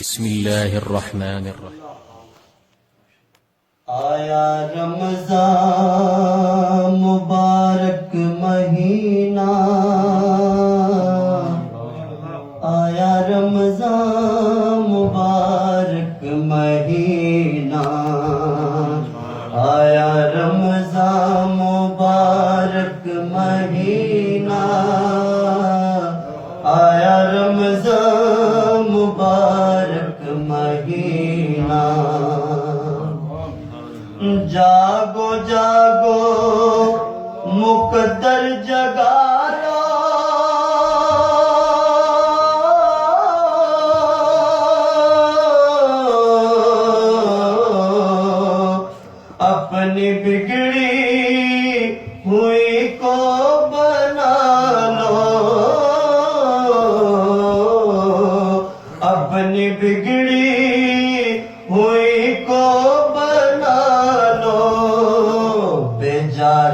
بسم اللہ الرحمن الرحیم۔ آیا رمضان مبارک مہینہ، آیا رمضان مبارک مہینہ، آیا رمضان مبارک مہینہ، آیا رمضان مبارک مہینہ۔ جاگو جاگو مقدر جگا لو، اپنی بگڑی ہوئی کو بنا لو، اپنی بگڑی ہوئی کو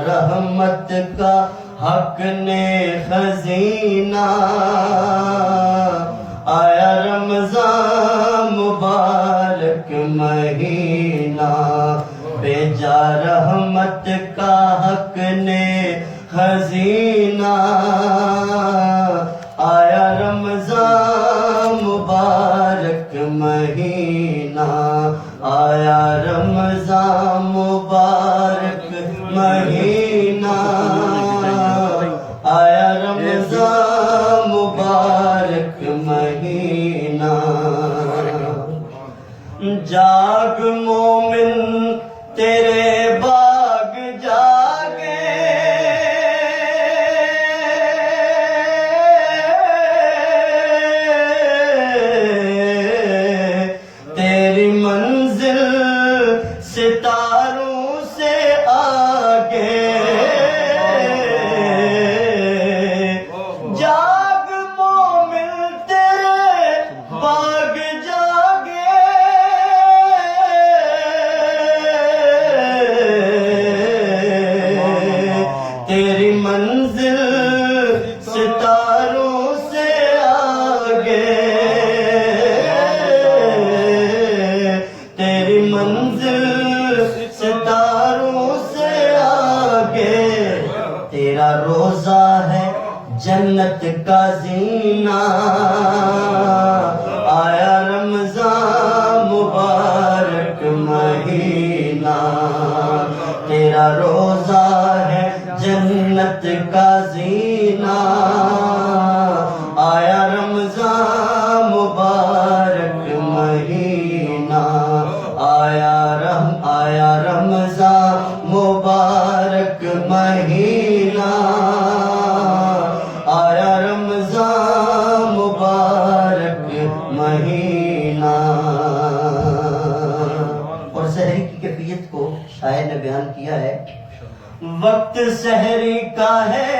رحمت کا حق نے خزینہ، آیا رمضان مبارک مہینہ، بھیجا رحمت کا حق نے خزینہ، آیا رمضان مبارک مہینہ، آیا رمضان مبارک مہینہ، آیا رمضان مبارک مہینہ۔ جاگ مومن تیرے باغ جاگے، تیری منزل ستاروں سے آگے، جاگ مومن تیرے باغ جاگے، تیری منزل ستاروں سے آگے، تیری منزل ستاروں سے آگے، تیرا روزہ ہے جنت کا زینہ، آیا رمضان مبارک مہینہ، تیرا روزہ ہے جنت کا زینہ، آیا رمضان مبارک مہینہ، آیا رمضان مبارک مہینہ، آیا رمضان مبارک مہینہ۔ اور سحری کی کیفیت کو شاعر نے بیان کیا ہے، وقت سحری کا ہے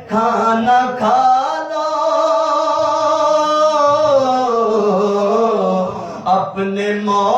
کھانا کھا لو، اپنے موت